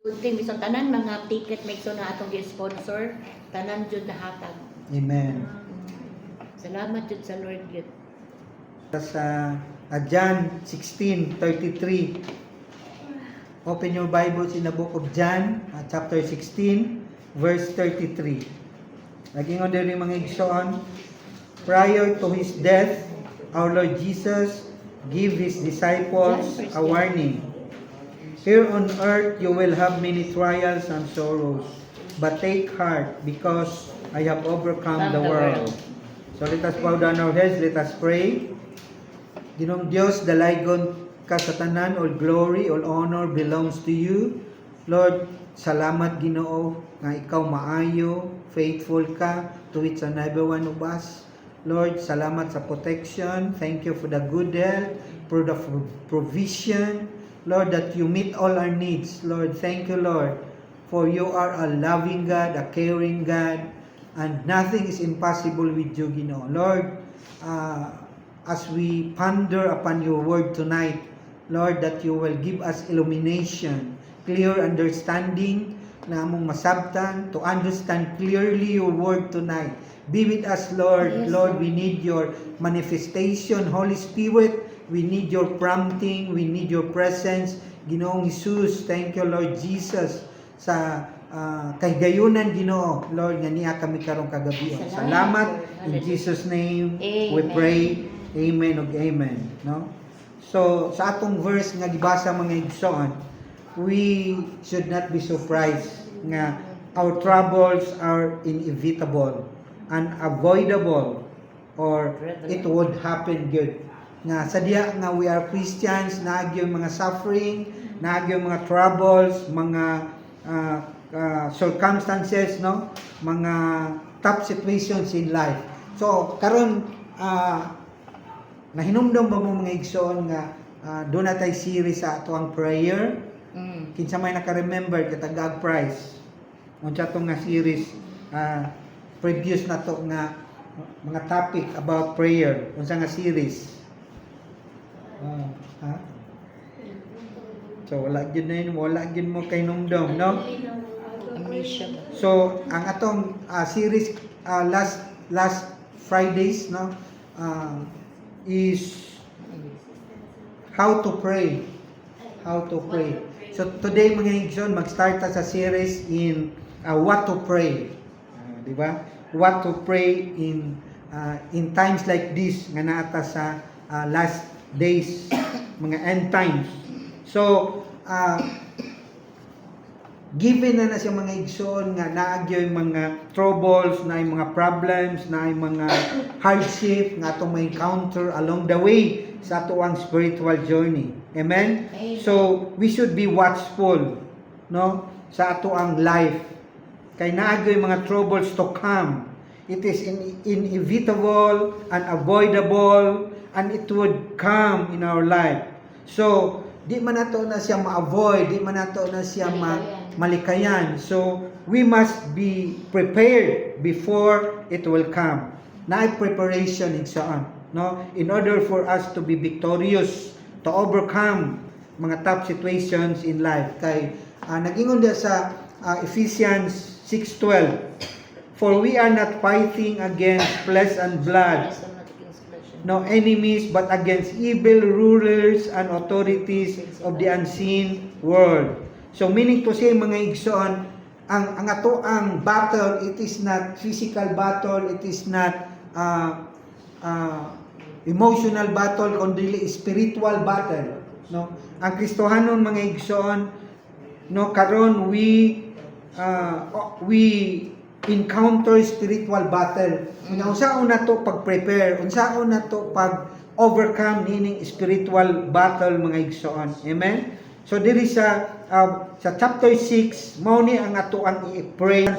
Kunting bisang tanan mga ticket may na atong gi-sponsor, tanan jud nahatag. Amen. Salamat jud sa Lord jud. Sa John 16:33. Open your Bibles in the book of John, chapter 16, verse 33. Nagingon din mga igsoon, prior to his death, our Lord Jesus gave his disciples a warning. Here on earth you will have many trials and sorrows, but take heart because I have overcome the world. So let us bow down our heads, let us pray. Ginoong Diyos, dalaygon ka sa tanan, all glory, all honor belongs to you. Lord, salamat Ginoo nga ikaw maayo, faithful ka to each and every one of us. Lord, salamat sa protection. Thank you for the good health, for the provision. Lord, that you meet all our needs. Lord, thank you, Lord, for you are a loving God, a caring God, and nothing is impossible with you, Ginoo. Lord, as we ponder upon your word tonight, Lord, that you will give us illumination, clear understanding, na among masabtan, to understand clearly your word tonight. Be with us, Lord. Yes, Lord, we need your manifestation. Holy Spirit, we need your prompting. We need your presence. Ginoong Jesus, thank you, Lord Jesus, sa kahigayunan, Ginoo. Lord, nga niya kami karong kagabi. Salamat. In Jesus' name, Amen. we pray. Amen ug amen. No? So, sa atong verse nga gibasa mga igsoon, we should not be surprised nga our troubles are inevitable, unavoidable, or it would happen good. Nga sa diya nga we are Christians, naagyo mga suffering, naagyo mga troubles, mga circumstances, no? Mga tough situations in life. So karon nahinumdum ba mo mga igsoon nga doon na tayo series sa ato ang prayer. Kinsa may naka-remember katagag price unsa to nga series previous na to nga mga topic about prayer unsa nga series so wala gyud mo kay numdum, no? Amnesia. So ang atong series last Fridays, no, is how to pray. So today mga igsoon, mag-start ta sa series in what to pray. Di ba? What to pray in times like this nga naata sa last days, mga end times. So given na siya mga igsoon nga naagyo yung mga troubles, na yung mga problems, na yung mga hardship nga atong may encounter along the way sa ato ang spiritual journey. Amen? So we should be watchful, no, sa ato ang life. Kay naagyo yung mga troubles to come. It is inevitable, unavoidable, and it would come in our life. So di man nato na siya ma-avoid, di man nato na siya malikayan. So we must be prepared before it will come. Na preparation igsoon, no, in order for us to be victorious, to overcome mga tough situations in life. Kay nagingon dia sa Ephesians 6:12, for we are not fighting against flesh and blood, no enemies, but against evil rulers and authorities of the unseen world. So meaning to say mga igsoon, ang ato ang battle, it is not physical battle, it is not emotional battle, kundi spiritual battle, no? Ang Kristohanon mga igsoon, no, karon we encounter spiritual battle. Unsaon na to pag-prepare, unsaon na to pag-overcome nining spiritual battle mga igsoon. Amen? So diri sa chapter 6, mao ni ang ato ang i-pray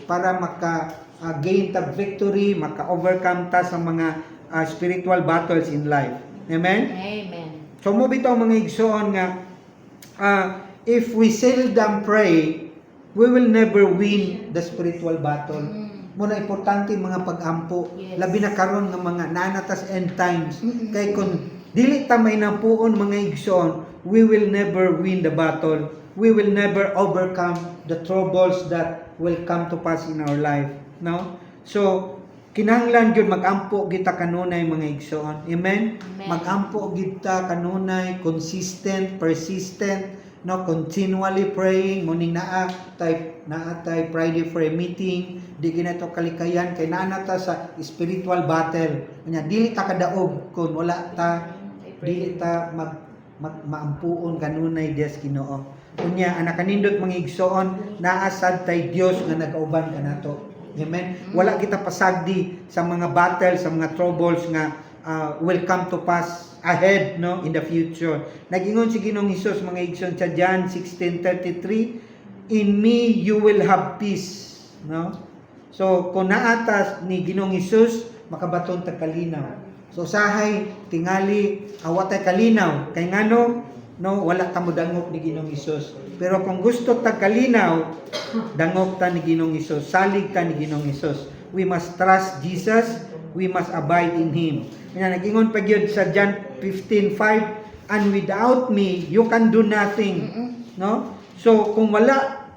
para maka-gain ta victory, maka-overcome ta sa mga spiritual battles in life. Amen? Amen. So mo bitaw mga igsoon nga if we seldom pray, we will never win the spiritual battle. Muna importante mga pag-ampo, Yes. labi na karon nga mga nanatas end times. Kay kung dili ta may nampuon mga igsoon, we will never win the battle. We will never overcome the troubles that will come to pass in our life. No? So, kinahanglan gyud magampo kita kanunay mga igsoon. Amen? Amen. Magampo kita kanunay, consistent, persistent, no, continually praying. Muning naa tay Friday prayer meeting, di ginato kalikayan kay naa na ta sa spiritual battle. Nya dili ta kadaog kun wala ta dili ta maampuon kanunay Dios Ginoo. Unya anak kanindot mga igsoon, naa sad tay Dios nga nagauban kanato. Amen. Wala kita pasagdi sa mga battle, sa mga troubles nga will come to pass ahead, no, in the future. Nag-ingon si Ginoong Hesus mga igsoon sa John 16:33, in me you will have peace, no? So kung naatas ni Ginoong Hesus, makabaton ta kalinaw. So sahay tingali awatay kalinaw kay ngano, no, wala ta mo dangop ni Ginoong Hesus. Pero kung gusto ta kalinaw, dangop ta ni Ginoong Hesus, salig ta ni Ginoong Hesus. We must trust Jesus, we must abide in Him. Kaya nag-ingon pa gyud sa John 15:5, and without me you can do nothing. No? So kung wala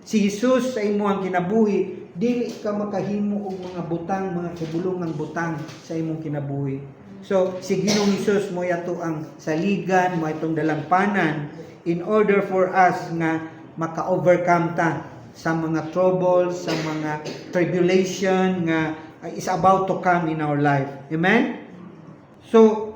si Jesus sa imong kinabuhi, dili ka makahimo og mga butang, mga kibulungang butang sa imong kinabuhi. So si Ginoong Hesus mo yato ang saligan, mo itong dalampanan in order for us nga maka-overcome ta sa mga troubles, sa mga tribulation nga is about to come in our life. Amen? So,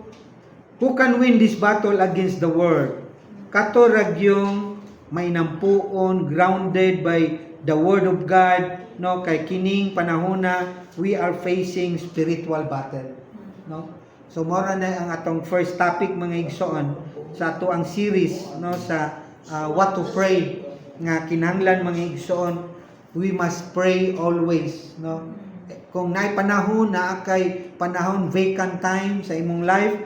who can win this battle against the world? Katorag yung may nampuon, grounded by the Word of God, no? Kay kining panahona, we are facing spiritual battle. No? So, mora na ang atong first topic mga igsoon sa ato ang series, no, sa what to pray nga kinahanglan mga igsoon, we must pray always, no? Kung naay panahon na kay panahon vacant time sa imong life,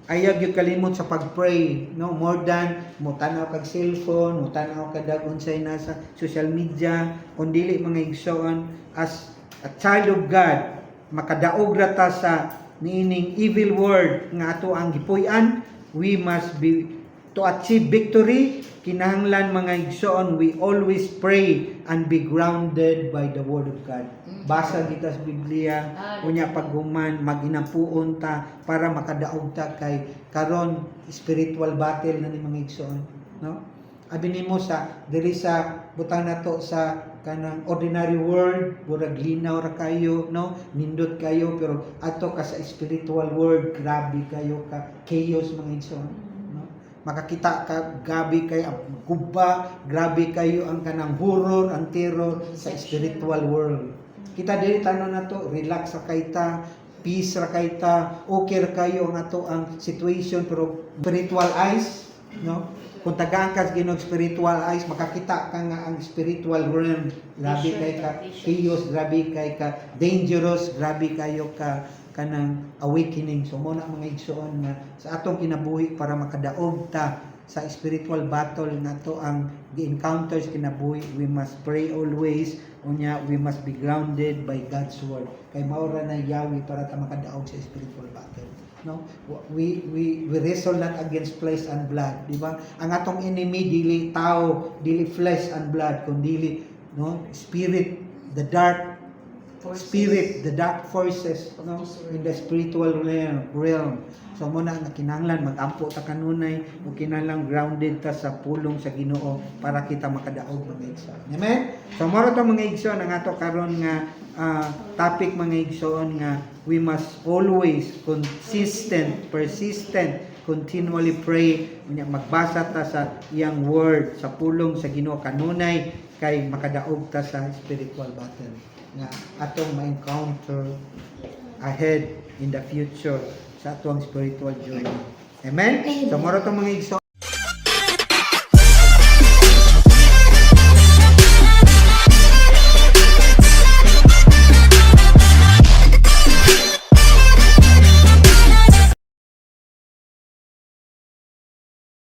ayaw gyud kalimot sa pag-pray, no, more than mutanaw kag cellphone, mutanaw ka dagon say nasa social media, kun dili mga igsoon, as a child of God, makadaog ra ta sa niining evil world nga ato ang gipuy-an. We must be to achieve victory, kinahanglan mga igsoon, we always pray and be grounded by the Word of God. Basa kita sa Biblia, unya paghuman maginampuon ta para makadaog ta kay karon spiritual battle na ni mga igsoon, no? Abi nimo sa diri sa butang nato sa kanang ordinary world, murag linaw ra kayo, no? Nindot kayo, pero ato ka sa spiritual world, grabe kayo ka chaos mga igsoon. Makakita ka, gabi kay kuba, grabe kayo ang kanang horror, ang terror sa spiritual world. Kita dili tanon nato, relax ra kay ta, peace ra kay ta, okay ra kayo ang ato ang situation, pero spiritual eyes, no? Kung tagaan ka Ginoo spiritual eyes, makakita ka nga ang spiritual realm, grabe kay ka chaos, grabe kay ka dangerous, grabe kayo ka kanang awakening. So mo na mga igsoon nga sa atong kinabuhi para makadaog ta sa spiritual battle nato ang gi-encounters kinabuhi, we must pray always, unya we must be grounded by God's word. Kay maura na Yahweh para ta makadaog sa spiritual battle. No, we wrestle not against flesh and blood, di ba? Ang atong enemy dili tao, dili flesh and blood, kundi no, spirit, the dark spirit, the dark forces, no, in the spiritual realm. So mo na nga kinahanglan magampo ta kanunay, ug kinahanglan grounded ta sa pulong sa Ginoo para kita makadaog mga igsoon. Amen. So mo ra to mga igsoon ang ato karon nga topic mga igsoon nga we must always consistent, persistent, continually pray, unya magbasa ta sa iyang word sa pulong sa Ginoo kanunay kay makadaog ta sa spiritual battle nga atong ma-encounter ahead in the future sa atong spiritual journey. Amen? So moro tong mga igsoon